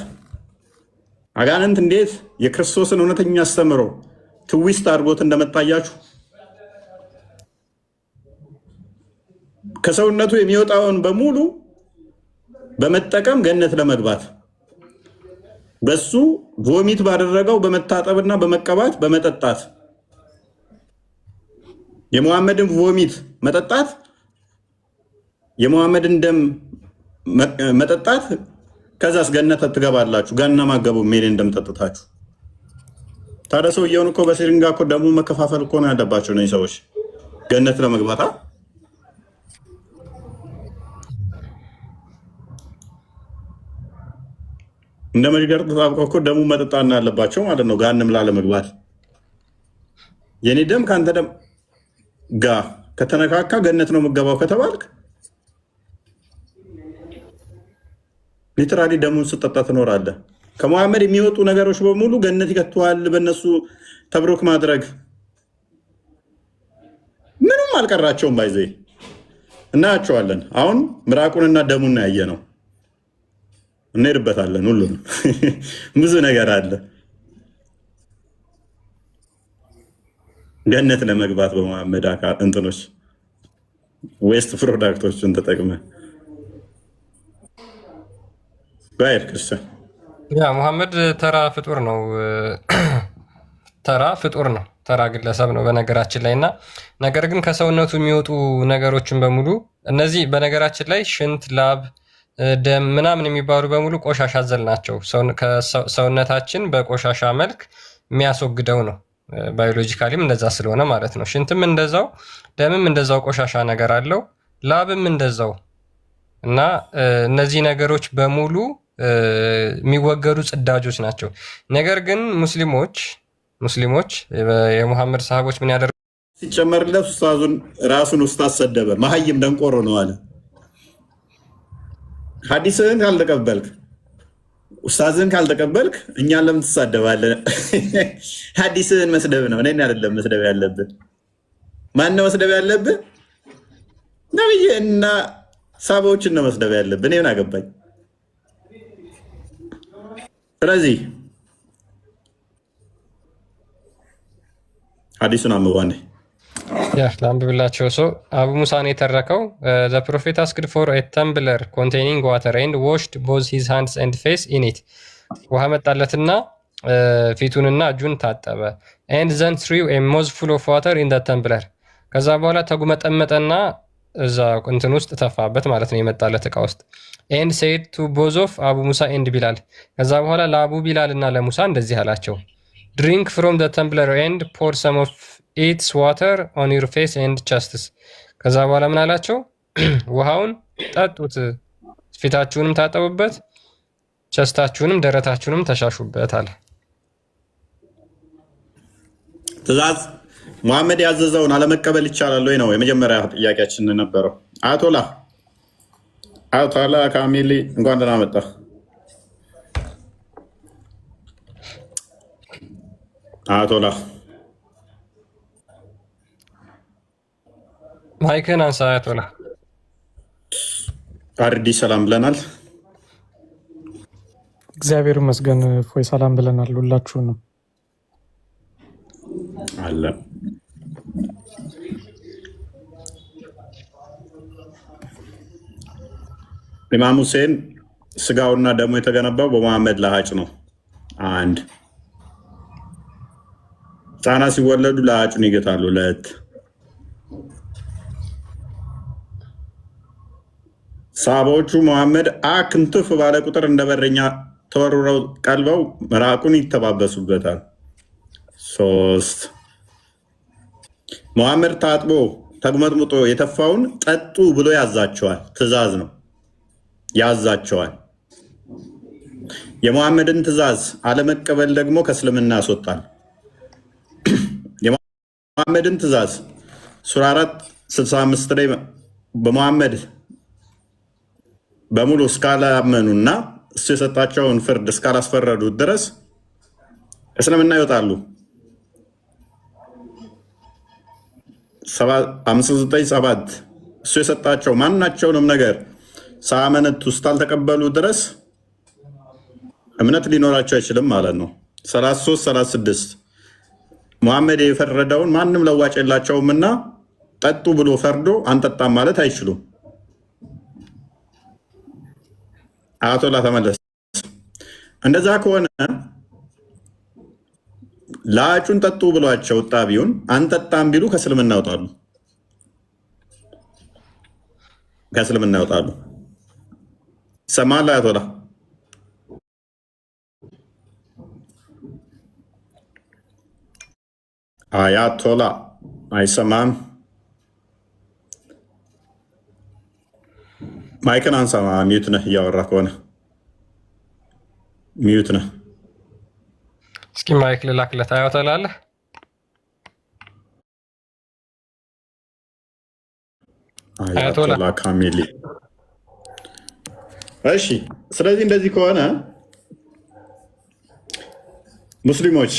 አጋንንት እንዴት የክርስቶስን እውነተኛ አስተምሮ ትዊስት አድርጎት እንደመጣያችሁ ከሰውነቱ የሚወጣውን በሙሉ በመጠቀም ገነት ለመግባት በሱ ቮሚት ባደረገው በመታጠብና በመቀባት በመጠጣት የመሐመድን ቮሚት መጠጣት የመሐመድን ደም መጠጣት ከዛስ ገነት ትገባላችሁ። ገና ማገቡ ሜል እንደምጠጥታችሁ ታዲያ ሰውየውን እኮ በሲሪንጋ እኮ ደሙ መከፋፈል እኮ ነው ያለባቸው ነው ሰዎች ገነት ለመግባት እንደ መዥገር ተጣብቀው እኮ ደሙ መጠጣት ያለባቸው ማለት ነው። ጋንም ላለመግባት የኔ ደም ከአንተ ደም ጋር ከተነካካ ገነት ነው የምገባው ከተባልክ ሊትራሊ ደሙን ስጠጣ ትኖራለህ። ከመሐመድ የሚወጡ ነገሮች በሙሉ ገነት ይከተዋል። በእነሱ ተብሩክ ማድረግ ምንም አልቀራቸውም። ባይዘ እናያቸዋለን። አሁን ምራቁንና ደሙን ያየ ነው። እንሄድበታለን። ሁሉንም ብዙ ነገር አለ። ገነት ለመግባት በመሐመድ እንትኖች ዌስት ፕሮዳክቶችን ተጠቅመ ጋር ክርስቲያን ያ መሐመድ ተራ ፍጡር ነው። ተራ ፍጡር ነው። ተራ ግለሰብ ነው በነገራችን ላይ እና ነገር ግን ከሰውነቱ የሚወጡ ነገሮችን በሙሉ እነዚህ በነገራችን ላይ ሽንት፣ ላብ፣ ደም ምናምን የሚባሉ በሙሉ ቆሻሻ አዘል ናቸው። ሰውነታችን በቆሻሻ መልክ የሚያስወግደው ነው። ባዮሎጂካሊም እንደዛ ስለሆነ ማለት ነው። ሽንትም እንደዛው፣ ደምም እንደዛው ቆሻሻ ነገር አለው፣ ላብም እንደዛው እና እነዚህ ነገሮች በሙሉ የሚወገዱ ጽዳጆች ናቸው። ነገር ግን ሙስሊሞች የሙሐመድ ሰሃቦች ምን ያደርጉ ሲጨመርለት ኡስታዙን ራሱን ኡስታዝ ሰደበ። መሀይም ደንቆሮ ነው አለ። ሐዲስህን ካልተቀበልክ ኡስታዝን ካልተቀበልክ እኛን ለምን ትሳደባለህ? ሐዲስህን መስደብ ነው። እኔን አይደለም መስደብ ያለብን። ማን ነው መስደብ ያለብን? ነብይ እና ሳቦችን ነው መስደብ ያለብን። እኔ ምን አገባኝ? ስለዚህ ሐዲሱን አንብቧል። ለአንብብላቸው። ሰው አቡ ሙሳን የተረከው the prophet asked for a tumbler containing water and washed both his hands and face in it. ውሃ መጣለትና ፊቱንና እጁን ታጠበ። and then threw a mouthful of water in the tumbler. ከዛ በኋላ ተጉመጠመጠና እዛ እንትን ውስጥ ተፋበት ማለት ነው፣ የመጣለት እቃ ውስጥ። and said to both of አቡ ሙሳ and ቢላል። ከዛ በኋላ ለአቡ ቢላል እና ለሙሳ እንደዚህ አላቸው drink from the tumbler and pour some of its water on your face and chests. ከዛ በኋላ ምን አላቸው? ውሃውን ጠጡት፣ ፊታችሁንም ታጠቡበት፣ ቸስታችሁንም ደረታችሁንም ተሻሹበት አለ። ትእዛዝ መሐመድ ያዘዘውን አለመቀበል ይቻላል ወይ ነው የመጀመሪያ ጥያቄያችን ነበረው። አያቶላ ካሚሊ እንኳን ደህና መጣህ። አያቶላ ማይክን አንሳ። አያቶላ አርዲ ሰላም ብለናል። እግዚአብሔር ይመስገን። ፎይ ሰላም ብለናል። ሁላችሁንም አለ። ኢማም ሁሴን ስጋውና ደሙ የተገነባው በመሐመድ ለሃጭ ነው። አንድ ህፃናት ሲወለዱ ለሃጩን ይገታሉ። ሁለት ሰሃባዎቹ መሐመድ አክንትፍ ባለ ቁጥር እንደ በረኛ ተወርውረው ቀልበው ምራቁን ይተባበሱበታል። ሶስት መሐመድ ታጥቦ ተግመጥምጦ የተፋውን ጠጡ ብሎ ያዛቸዋል። ትእዛዝ ነው፣ ያዛቸዋል። የመሐመድን ትእዛዝ አለመቀበል ደግሞ ከእስልምና ያስወጣል። የመሐመድን ትእዛዝ ሱራ 465 ላይ በመሐመድ በሙሉ እስካላመኑና እሱ የሰጣቸውን ፍርድ እስካላስፈረዱ ድረስ እስልምና ይወጣሉ። 597 እሱ የሰጣቸው ማናቸውንም ነገር ሳመነት ውስጥ አልተቀበሉ ድረስ እምነት ሊኖራቸው አይችልም ማለት ነው። 33 36 መሐመድ የፈረደውን ማንም ለዋጭ የላቸውም እና ጠጡ ብሎ ፈርዶ አንጠጣም ማለት አይችሉም። አያቶላ ተመለስ። እንደዛ ከሆነ ላጩን ጠጡ ብሏቸው ጣቢውን አንጠጣም ቢሉ ከእስልምና ያወጣሉ፣ ከእስልምና ያወጣሉ። ሰማል አያቶላ አያቶላ አይሰማም። ማይክን አንሳማ። ሚዩት ነህ፣ እያወራ ከሆነ ሚዩት ነህ። እስኪ ማይክ ልላክለት። አያቶላ አለ አያቶላ ካሚሊ። እሺ፣ ስለዚህ እንደዚህ ከሆነ ሙስሊሞች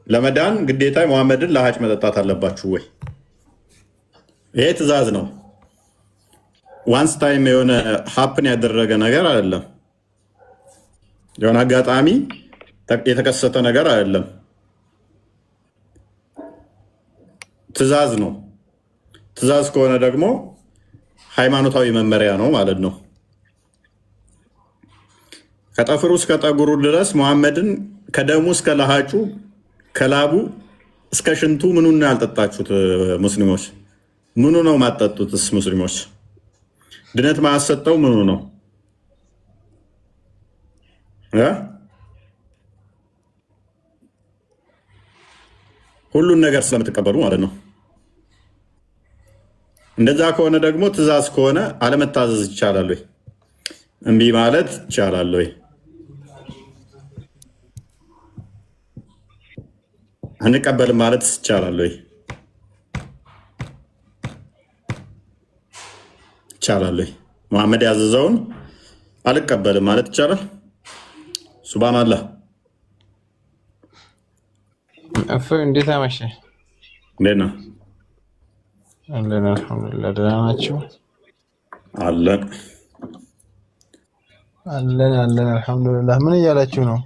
ለመዳን ግዴታ መሐመድን ለሀጭ መጠጣት አለባችሁ ወይ? ይሄ ትእዛዝ ነው። ዋንስ ታይም የሆነ ሀፕን ያደረገ ነገር አይደለም። የሆነ አጋጣሚ የተከሰተ ነገር አይደለም። ትእዛዝ ነው። ትእዛዝ ከሆነ ደግሞ ሃይማኖታዊ መመሪያ ነው ማለት ነው። ከጠፍሩ እስከ ጠጉሩ ድረስ መሐመድን ከደሙ እስከ ለሃጩ ከላቡ እስከ ሽንቱ ምኑን ነው ያልጠጣችሁት ሙስሊሞች? ምኑ ነው ማጠጡትስ ሙስሊሞች? ድነት ማያሰጠው ምኑ ነው? ሁሉን ነገር ስለምትቀበሉ ማለት ነው። እንደዛ ከሆነ ደግሞ ትእዛዝ ከሆነ አለመታዘዝ ይቻላል ወይ? እምቢ ማለት ይቻላል ወይ? አንቀበልም ማለት ይቻላል ወይ? ይቻላል ወይ? መሐመድ ያዘዘውን አልቀበልም ማለት ይቻላል? ሱብሃንአላህ። እንዴት አመሸ? እንዴት ነው? አለን አልሐምዱሊላህ። ደህና ናችሁ? አለን አልሐምዱሊላህ። ምን እያላችሁ ነው?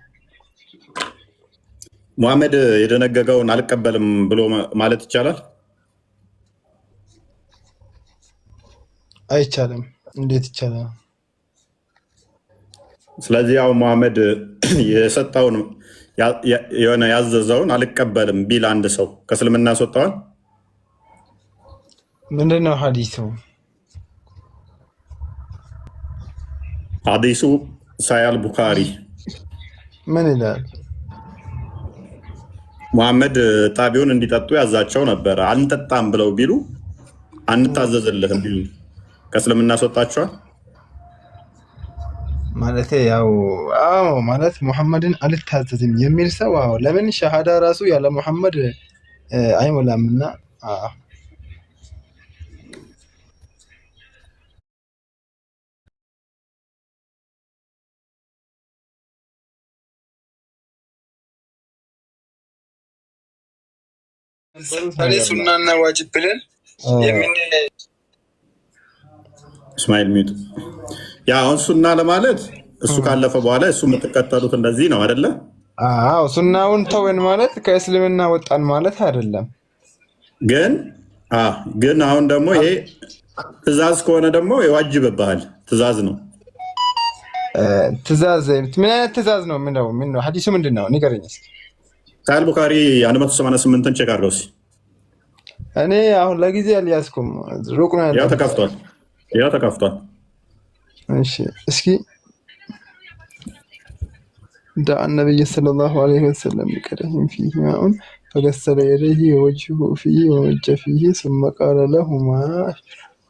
መሐመድ የደነገገውን አልቀበልም ብሎ ማለት ይቻላል? አይቻልም። እንዴት ይቻላል? ስለዚህ ያው መሐመድ የሰጠውን የሆነ ያዘዘውን አልቀበልም ቢል አንድ ሰው ከእስልምና ያስወጣዋል? ምንድን ነው ሐዲሱ? ሐዲሱ ሳያል ቡኻሪ ምን ይላል? መሐመድ ጣቢውን እንዲጠጡ ያዛቸው ነበረ። አንጠጣም ብለው ቢሉ አንታዘዝልህም ቢሉ ከእስልምና ያስወጣቸዋል? ማለት ያው ማለት ሙሐመድን አልታዘዝም የሚል ሰው ለምን ሸሃዳ ራሱ ያለ ሙሐመድ አይሞላምና ሱናና ዋጅብ ብለን እስማኤል ሚቱ ያ አሁን ሱና ለማለት እሱ ካለፈ በኋላ እሱ የምትከተሉት እንደዚህ ነው አይደለ? አዎ ሱናውን ተወን ማለት ከእስልምና ወጣን ማለት አይደለም። ግን አሁን ደግሞ ይሄ ትእዛዝ ከሆነ ደግሞ ይዋጅብብሃል። ትእዛዝ ነው። ትእዛዝ ምን አይነት ትእዛዝ ነው? ምን ነው ሐዲሱ ምንድን ነው? ንገረኝ እስኪ። ሳል ቡኻሪ 188ን ቼክ አድርገው እስኪ። እኔ አሁን ለጊዜ አልያዝኩም፣ ሩቅ ነው ያለው። ያው ተከፍቷል። እሺ እስኪ دعا النبي صلى الله عليه وسلم بقدح فيه ماء فغسل يديه ووجهه فيه ومج فيه ثم قال لهما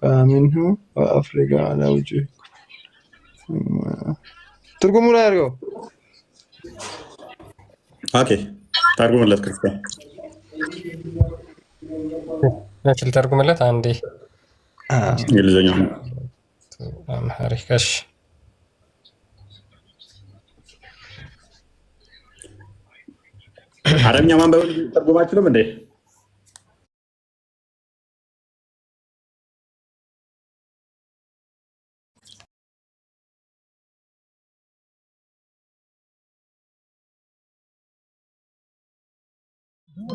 فمنه وأفرغ على وجهكم. ترجموا لا يرجو. اوكي ترجموا لك كيف نشيل ترجمة لك عندي እንግሊዝኛ አምሃሪካሽ አረብኛ ማንበብ ተርጉማችሁም እንዴ?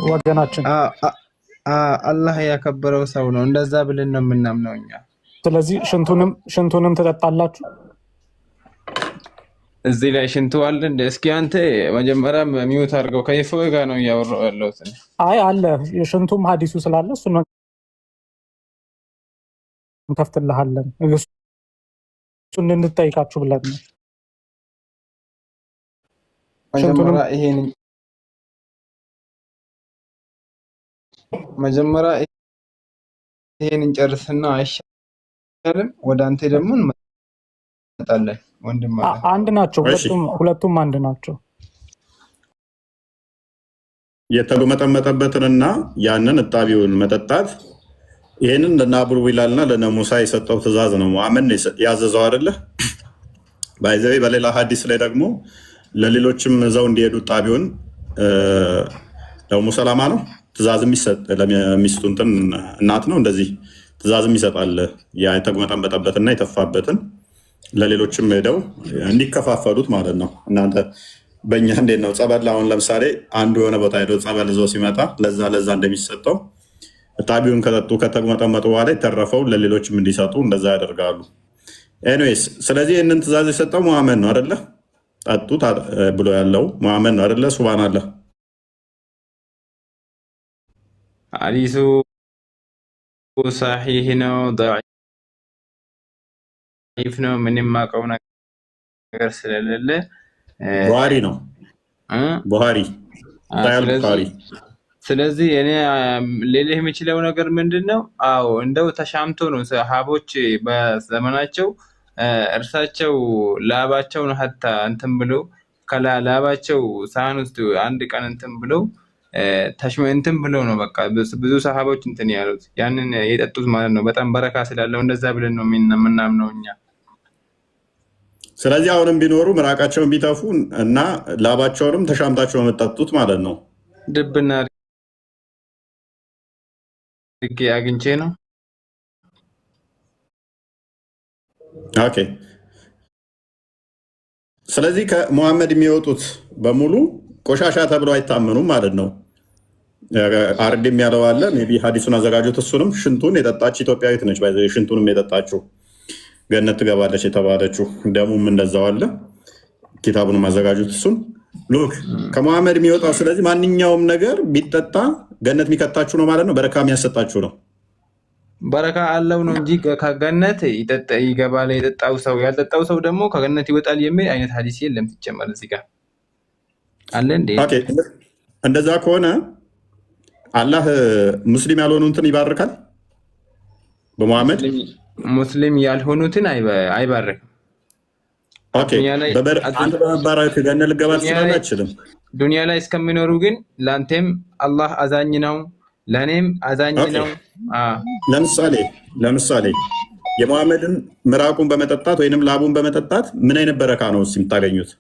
ወገናችን አላህ ያከበረው ሰው ነው። እንደዛ ብለን ነው የምናምነው እኛ። ስለዚህ ሽንቱንም ትጠጣላችሁ። እዚህ ላይ ሽንቱ አለ እንደ እስኪ አንተ መጀመሪያ ሚውት አድርገው። ከይፎ ጋር ነው እያወራሁ ያለሁት። አይ አለ የሽንቱም ሐዲሱ ስላለ እሱን እንከፍትልሃለን። እሱን እንድጠይቃችሁ ብለን ነው። መጀመሪያ ይሄን እንጨርስና አይሻልም? ወደ አንተ ደግሞ እንመጣለን። ወንድም አንድ ናቸው፣ ሁለቱም አንድ ናቸው። የተጉመጠመጠበትንና ያንን እጣቢውን መጠጣት ይህንን ለነ አቡ ቢላልና ለነ ሙሳ የሰጠው ትእዛዝ ነው። ሙሐመድ ያዘዘው አይደለ? ባይዘዌ በሌላ ሀዲስ ላይ ደግሞ ለሌሎችም እዛው እንዲሄዱ ጣቢውን ለኡሙ ሰላማ ነው ትእዛዝ የሚሰጥ ለሚስቱ እንትን እናት ነው እንደዚህ ትእዛዝም ይሰጣል። የተጉመጠመጠበትና የተፋበትን ለሌሎችም ሄደው እንዲከፋፈሉት ማለት ነው። እናንተ በእኛ እንዴት ነው ጸበል? አሁን ለምሳሌ አንዱ የሆነ ቦታ ሄዶ ጸበል ይዞ ሲመጣ ለዛ እንደሚሰጠው ጣቢውን ከጠጡ ከተጉመጠመጡ በኋላ የተረፈው ለሌሎችም እንዲሰጡ እንደዛ ያደርጋሉ። ኤኒዌይስ ስለዚህ ይህንን ትእዛዝ የሰጠው ሙሐመድ ነው አደለ? ጠጡት ብሎ ያለው ሙሐመድ ነው አደለ? ሱብሃንአላህ። ሐዲሱ ሰሒህ ነው ضعيف ነው? ምንም ማቀው ነገር ስለሌለ ቡሃሪ ነው ቡሃሪ። ስለዚህ እኔ ሌሊህ የሚችለው ነገር ምንድነው? አዎ እንደው ተሻምቶ ነው ሰሃቦች በዘመናቸው እርሳቸው ላባቸውን ሀታ እንትን ብለው ከላባቸው ሳህን ውስጥ አንድ ቀን እንትን ብለው እንትን ብለው ነው በቃ ብዙ ሰሃቦች እንትን ያሉት ያንን የጠጡት ማለት ነው። በጣም በረካ ስላለው እንደዛ ብለን ነው የምናምነው እኛ። ስለዚህ አሁንም ቢኖሩ ምራቃቸውን ቢተፉ እና ላባቸውንም ተሻምታቸው መጠጡት ማለት ነው። ድብና አግኝቼ ነው። ኦኬ። ስለዚህ ከሙሐመድ የሚወጡት በሙሉ ቆሻሻ ተብለው አይታመኑም ማለት ነው። አርድም ያለው አለ ሜይ ቢ ሀዲሱን አዘጋጁት። እሱንም ሽንቱን የጠጣች ኢትዮጵያዊት ነች። ሽንቱንም የጠጣችው ገነት ትገባለች የተባለችው ደሙም እንደዛው አለ። ኪታቡንም አዘጋጁት። እሱን ሉክ ከሙሐመድ የሚወጣው ስለዚህ ማንኛውም ነገር ቢጠጣ ገነት የሚከታችሁ ነው ማለት ነው። በረካ የሚያሰጣችሁ ነው። በረካ አለው ነው እንጂ ከገነት ይገባል የጠጣው ሰው። ያልጠጣው ሰው ደግሞ ከገነት ይወጣል የሚል አይነት ሀዲስ የለም። ትጨመር እዚህ ጋር አለ እንዴ? ኦኬ። እንደዛ ከሆነ አላህ ሙስሊም ያልሆኑትን ይባርካል በሙሐመድ። ሙስሊም ያልሆኑትን አይባርክም። ኦኬ። አንተ በመባረክ ገነት ልገባ ትችላለህ? አትችልም። ዱንያ ላይ እስከሚኖሩ ግን ለአንተም አላህ አዛኝ ነው፣ ለእኔም አዛኝ ነው። ለምሳሌ የሙሐመድን ምራቁን በመጠጣት ወይንም ላቡን በመጠጣት ምን አይነት በረካ ነው የምታገኙት?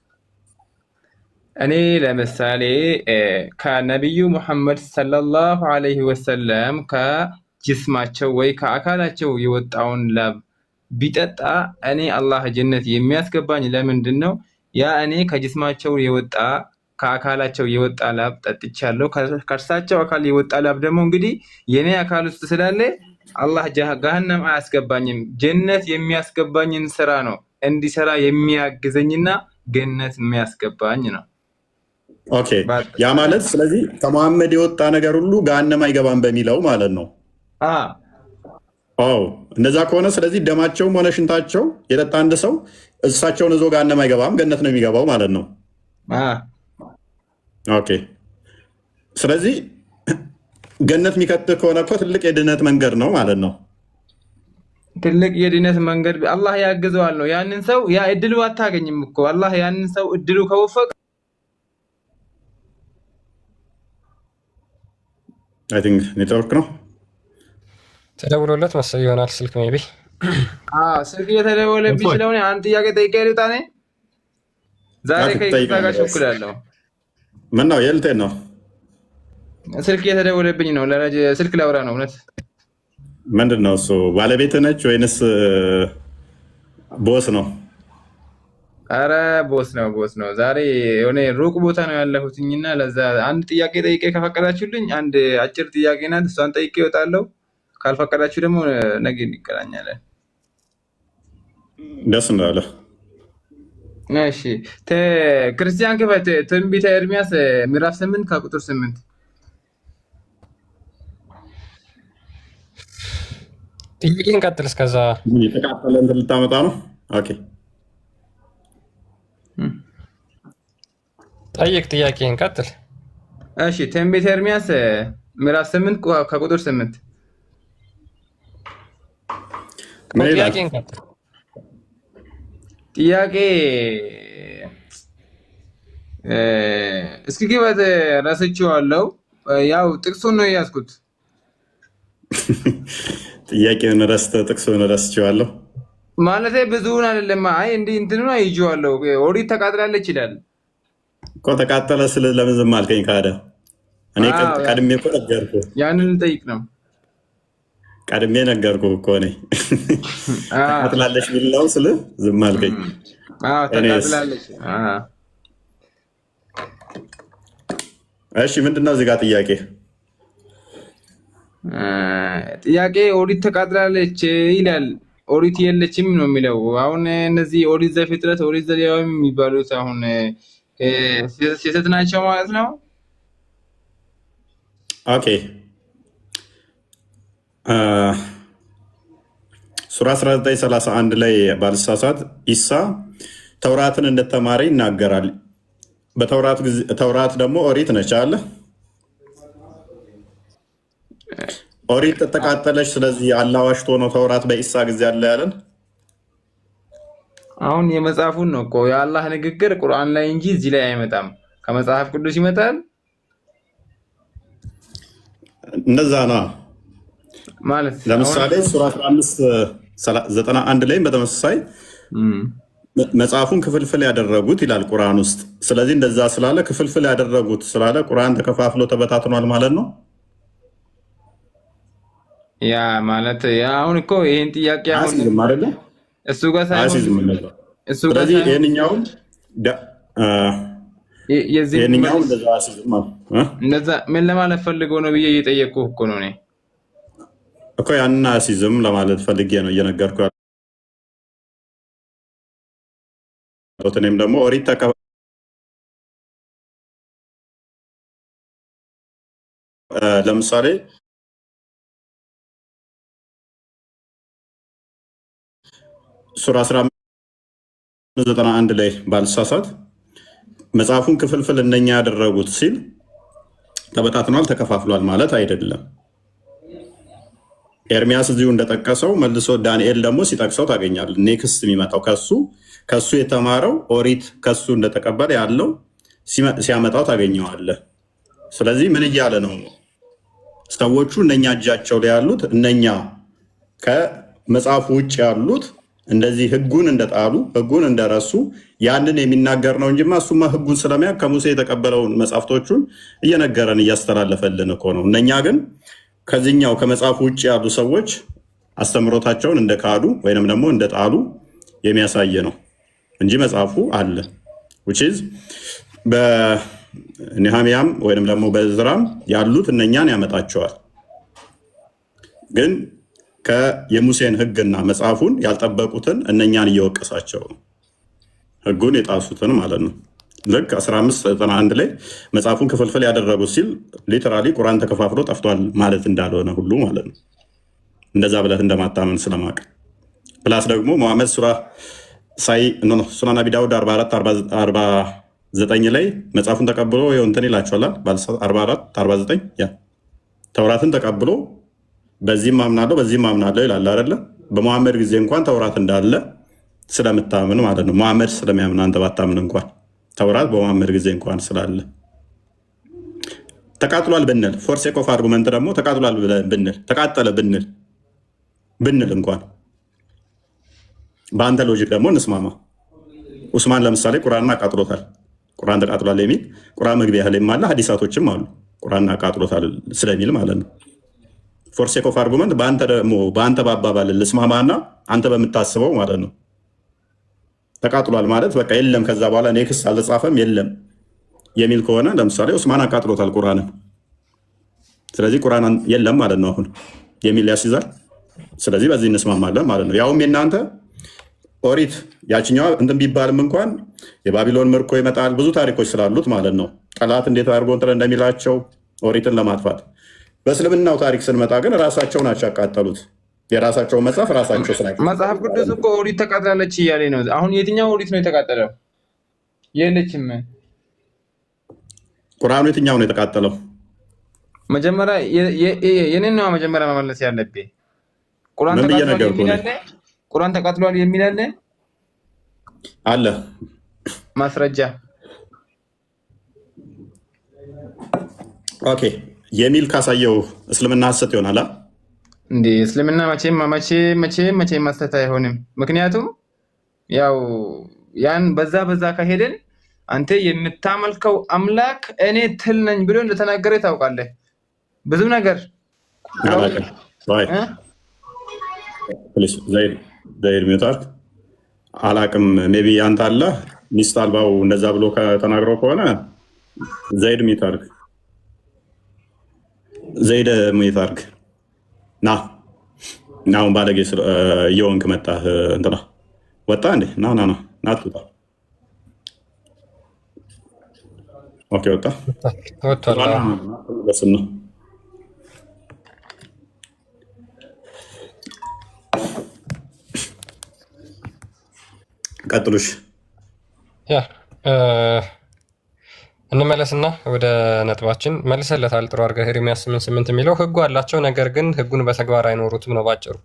እኔ ለምሳሌ ከነቢዩ ሙሐመድ ሰለላሁ ዐለይሂ ወሰለም ከጅስማቸው ወይ ከአካላቸው የወጣውን ላብ ቢጠጣ እኔ አላህ ጀነት የሚያስገባኝ ለምንድን ነው? ያ እኔ ከጅስማቸው የወጣ ከአካላቸው የወጣ ላብ ጠጥቻለሁ። ከእርሳቸው አካል የወጣ ላብ ደግሞ እንግዲህ የኔ አካል ውስጥ ስላለ አላህ ገሃነም አያስገባኝም። ጀነት የሚያስገባኝን ስራ ነው እንዲሰራ የሚያግዘኝና ገነት የሚያስገባኝ ነው። ኦኬ። ያ ማለት ስለዚህ ከመሐመድ የወጣ ነገር ሁሉ ገሃነም አይገባም በሚለው ማለት ነው። እንደዛ ከሆነ ስለዚህ ደማቸውም ሆነ ሽንታቸው የጠጣ አንድ ሰው እሳቸውን እዞ ገሃነም አይገባም፣ ገነት ነው የሚገባው ማለት ነው። ኦኬ። ስለዚህ ገነት የሚከትህ ከሆነ እኮ ትልቅ የድነት መንገድ ነው ማለት ነው። ትልቅ የድነት መንገድ አላህ ያግዘዋል ነው። ያንን ሰው ያ እድሉ አታገኝም እኮ አላህ ያንን ሰው እድሉ ከወፈቀ አይ ቲንክ ኔትወርክ ነው ተደውሎለት መሰለኝ ይሆናል ስልክ ሜይ ቢ ስልክ እየተደወለብኝ ስለሆነ አንድ ጥያቄ ጠይቄ ልውጣ። እኔ ዛሬ ከይቅርታ ጋር ቸኩላለሁ። ምን ነው የልቴን ነው ስልክ እየተደወለብኝ ነው። ስልክ ላውራ ነው። እውነት ምንድን ነው እሱ? ባለቤት ነች ወይንስ ቦስ ነው? አረ ቦስ ነው። ዛሬ የሆነ ሩቅ ቦታ ነው ያለሁትኝና ለዛ አንድ ጥያቄ ጠይቄ ከፈቀዳችሁልኝ አንድ አጭር ጥያቄ ናት። እሷን ጠይቄ እወጣለሁ። ካልፈቀዳችሁ ደግሞ ነገ እንገናኛለን። ደስ እንዳለ። እሺ ክርስቲያን ክፈት። ትንቢተ ኤርሚያስ ምዕራፍ 8 ከቁጥር 8 ጥያቄን ቀጥል። እስከዛ የተቃጠለ እንትን ልታመጣ ነው። ኦኬ ጠይቅ። ጥያቄን ቀጥል። እሺ ትንቢተ ኤርሚያስ ምዕራፍ 8 ከቁጥር 8 ጥያቄን ቀጥል። ጥያቄ እስኪ ግበት ረስቼዋለሁ። ያው ጥቅሱን ነው የያዝኩት። ጥያቄውን ረስተህ ጥቅሱን ረስቼዋለሁ ማለት ብዙውን አይደለም። አይ እንዲህ እንትኑን አይቼዋለሁ። ኦሪት ተቃጥላለች ይላል እኮ። ተቃጠለ ስለ ለምን ዝም አልከኝ? ካደ እኔ ቀድሜ እኮ ነገርኩህ። ያንን ልጠይቅ ነው። ቀድሜ ነገርኩህ እኮ እኔ ተቃጥላለች የሚለው ስለ ዝም አልከኝ። ተቃጥላለች። እሺ ምንድነው እዚህ ጋር ጥያቄ? ኦሪት ተቃጥላለች ይላል። ኦሪት የለችም ነው የሚለው። አሁን እነዚህ ኦሪት ዘፍጥረት፣ ኦሪት ዘሌዋውያን የሚባሉት አሁን ስህተት ናቸው ማለት ነው። ኦኬ ሱራ 1931 ላይ ባልሳሳት ኢሳ ተውራትን እንደተማረ ይናገራል። ተውራት ደግሞ ኦሪት ነች አለ። ኦሪት ተቃጠለች። ስለዚህ አላህ ዋሽቶ ነው ተውራት በኢሳ ጊዜ አለ ያለን። አሁን የመጽሐፉን ነው እኮ የአላህ ንግግር ቁርአን ላይ እንጂ እዚህ ላይ አይመጣም። ከመጽሐፍ ቅዱስ ይመጣል። እንደዛ ነው ማለት ለምሳሌ ሱራ 1591 ላይ በተመሳሳይ መጽሐፉን ክፍልፍል ያደረጉት ይላል ቁርአን ውስጥ። ስለዚህ እንደዛ ስላለ ክፍልፍል ያደረጉት ስላለ ቁርአን ተከፋፍሎ ተበታትኗል ማለት ነው። ያ ማለት አሁን እኮ ይሄን ጥያቄ አሁን እሱ ጋር ሳይሆን ስለዚህ ይሄንኛው እንደዛ ምን ለማለት ፈልገው ነው ብዬ እየጠየቅኩህ እኮ ነው። እኔ እኮ ያንን አሲዝም ለማለት ፈልጌ ነው እየነገርኩ ያለሁት። እኔም ደግሞ ኦሪት ለምሳሌ ሱራ 1591 ላይ ባልሳሳት መጽሐፉን ክፍልፍል እነኛ ያደረጉት ሲል ተበታትኗል ተከፋፍሏል ማለት አይደለም። ኤርሚያስ እዚሁ እንደጠቀሰው መልሶ ዳንኤል ደግሞ ሲጠቅሰው ታገኛለህ። ኔክስት የሚመጣው ከሱ የተማረው ኦሪት ከሱ እንደተቀበለ ያለው ሲያመጣው ታገኘዋለህ። ስለዚህ ምን እያለ ነው? ሰዎቹ እነኛ እጃቸው ላይ ያሉት እነኛ ከመጽሐፉ ውጭ ያሉት እንደዚህ ህጉን እንደጣሉ ህጉን እንደረሱ ያንን የሚናገር ነው እንጂማ እሱማ ህጉን ስለሚያውቅ ከሙሴ የተቀበለውን መጽሐፍቶቹን እየነገረን እያስተላለፈልን እኮ ነው። እነኛ ግን ከዚህኛው ከመጽሐፉ ውጭ ያሉ ሰዎች አስተምሮታቸውን እንደካዱ ወይንም ደግሞ እንደጣሉ የሚያሳየ ነው እንጂ መጽሐፉ አለ። በኔሃሚያም ወይንም ደግሞ በዕዝራም ያሉት እነኛን ያመጣቸዋል። ግን የሙሴን ህግና መጽሐፉን ያልጠበቁትን እነኛን እየወቀሳቸው ነው፣ ህጉን የጣሱትን ማለት ነው። ልክ 1591 ላይ መጽሐፉን ክፍልፍል ያደረጉት ሲል ሊተራሊ ቁርአን ተከፋፍሎ ጠፍቷል ማለት እንዳልሆነ ሁሉ ማለት ነው። እንደዛ ብለት እንደማታመን ስለማቅ ፕላስ ደግሞ መሐመድ ሱናን አቢ ዳውድ 4449 ላይ መጽሐፉን ተቀብሎ እንትን ይላቸዋል 4449 ተውራትን ተቀብሎ በዚህም አምናለሁ በዚህም አምናለሁ ይላል አይደለ? በመሐመድ ጊዜ እንኳን ተውራት እንዳለ ስለምታምን ማለት ነው። መሐመድ ስለሚያምን አንተ ባታምን እንኳን ተውራት በመሐመድ ጊዜ እንኳን ስላለ ተቃጥሏል ብንል ፎር ሴክ ኦፍ አርጉመንት ደግሞ ተቃጥሏል ብንል ተቃጠለ ብንል እንኳን በአንተ ሎጂክ ደግሞ እንስማማ። ኡስማን ለምሳሌ ቁርአንን አቃጥሎታል። ቁርአን ተቃጥሏል የሚል ቁርአን መግቢያ ላይም አለ፣ ሀዲሳቶችም አሉ ቁርአን አቃጥሎታል ስለሚል ማለት ነው። ፎር ሴክ ኦፍ አርጉመንት በአንተ ባባባል ልስማማና አንተ በምታስበው ማለት ነው። ተቃጥሏል ማለት በቃ የለም ከዛ በኋላ ኔክስት አልተጻፈም የለም የሚል ከሆነ ለምሳሌ ኡስማን አቃጥሎታል ቁርአንን፣ ስለዚህ ቁርአን የለም ማለት ነው አሁን የሚል ያስይዛል። ስለዚህ በዚህ እንስማማለን ማለት ነው። ያውም የእናንተ ኦሪት ያችኛዋ እንትን ቢባልም እንኳን የባቢሎን ምርኮ ይመጣል ብዙ ታሪኮች ስላሉት ማለት ነው። ጠላት እንዴት አድርጎ እንትን እንደሚላቸው ኦሪትን ለማጥፋት። በእስልምናው ታሪክ ስንመጣ ግን ራሳቸው ናቸው ያቃጠሉት። የራሳቸው መጽሐፍ ራሳቸው ስላ መጽሐፍ ቅዱስ እኮ ኦሪት ተቃጥላለች እያለ ነው። አሁን የትኛው ኦሪት ነው የተቃጠለው? የለችም። ቁርአኑ የትኛው ነው የተቃጠለው? መጀመሪያ የኔን ነው መጀመሪያ መመለስ ያለብህ። ቁርአን ተቃጥሏል የሚል አለ ማስረጃ። ኦኬ የሚል ካሳየው እስልምና ሐሰት ይሆናል። እንዴ እስልምና መቼም መስጠት አይሆንም። ምክንያቱም ያው ያን በዛ ከሄድን አንተ የምታመልከው አምላክ እኔ ትል ነኝ ብሎ እንደተናገረ ታውቃለህ። ብዙ ነገር ዘይድ ሚውታር አላቅም። ሜቢ አንተ አለ ሚስት አልባው እንደዛ ብሎ ከተናግረው ከሆነ ዘይድ ሚውታር ዘይድ ሚውታር ና አሁን ባለጌ እየወንክ መጣህ እንትና ወጣ እንዴ? ና ትውጣ። ኦኬ ወጣ በስም ነው። ቀጥሉሽ። እንመለስና ወደ ነጥባችን መልሰለታል። ጥሩ አድርገህ ኤርምያስ 8:8 የሚለው ህጉ አላቸው፣ ነገር ግን ህጉን በተግባር አይኖሩትም ነው ባጭሩ።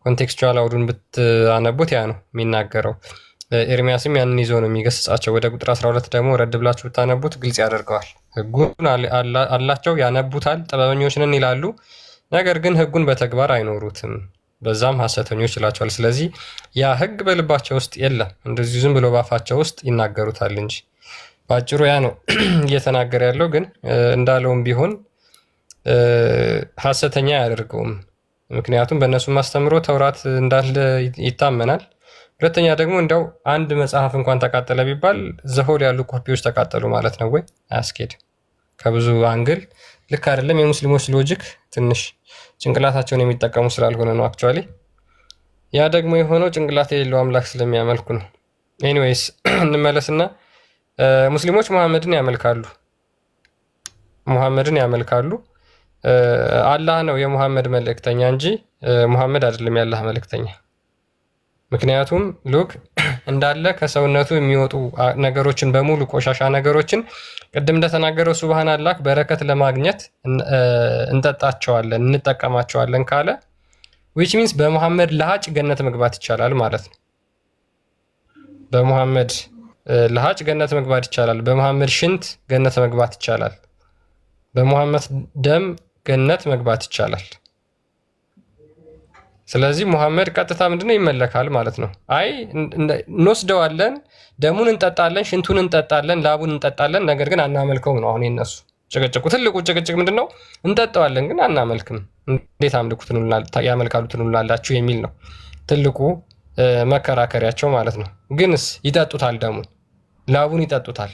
ኮንቴክስቹዋል አውዱን ብታነቡት ያ ነው የሚናገረው። ኤርምያስም ያንን ይዞ ነው የሚገስጻቸው። ወደ ቁጥር 12 ደግሞ ረድ ብላችሁ ብታነቡት ግልጽ ያደርገዋል። ህጉን አላቸው፣ ያነቡታል፣ ጥበበኞች ነን ይላሉ፣ ነገር ግን ህጉን በተግባር አይኖሩትም፣ በዛም ሐሰተኞች ይላቸዋል። ስለዚህ ያ ህግ በልባቸው ውስጥ የለም፣ እንደዚሁ ዝም ብሎ ባፋቸው ውስጥ ይናገሩታል እንጂ ባጭሩ ያ ነው እየተናገረ ያለው። ግን እንዳለውም ቢሆን ሐሰተኛ አያደርገውም። ምክንያቱም በእነሱ ማስተምሮ ተውራት እንዳለ ይታመናል። ሁለተኛ ደግሞ እንዲያው አንድ መጽሐፍ እንኳን ተቃጠለ ቢባል ዘሆል ያሉ ኮፒዎች ተቃጠሉ ማለት ነው ወይ? አያስኬድም። ከብዙ አንግል ልክ አይደለም። የሙስሊሞች ሎጂክ ትንሽ ጭንቅላታቸውን የሚጠቀሙ ስላልሆነ ነው። አክቹዋሊ ያ ደግሞ የሆነው ጭንቅላት የሌለው አምላክ ስለሚያመልኩ ነው። ኤኒዌይስ እንመለስና ሙስሊሞች ሙሐመድን ያመልካሉ። አላህ ነው የሙሐመድ መልእክተኛ እንጂ ሙሐመድ አይደለም የአላህ መልእክተኛ። ምክንያቱም ሉክ እንዳለ ከሰውነቱ የሚወጡ ነገሮችን በሙሉ ቆሻሻ ነገሮችን ቅድም እንደተናገረው ሱብሃንአላህ በረከት ለማግኘት እንጠጣቸዋለን እንጠቀማቸዋለን ካለ which means በሙሐመድ ለሃጭ ገነት መግባት ይቻላል ማለት ነው። በሙሐመድ ለሃጭ ገነት መግባት ይቻላል። በሙሐመድ ሽንት ገነት መግባት ይቻላል። በሙሐመድ ደም ገነት መግባት ይቻላል። ስለዚህ ሙሐመድ ቀጥታ ምንድነው ይመለካል ማለት ነው። አይ እንወስደዋለን፣ ደሙን እንጠጣለን፣ ሽንቱን እንጠጣለን፣ ላቡን እንጠጣለን፣ ነገር ግን አናመልከውም ነው አሁን የነሱ ጭቅጭቁ። ትልቁ ጭቅጭቅ ምንድነው? እንጠጣዋለን ግን አናመልክም። እንዴት አምልኩትን ያመልካሉ ትሉላላችሁ የሚል ነው ትልቁ መከራከሪያቸው ማለት ነው። ግንስ ይጠጡታል፣ ደሙን ላቡን ይጠጡታል፣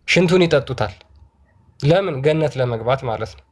ሽንቱን ይጠጡታል። ለምን? ገነት ለመግባት ማለት ነው።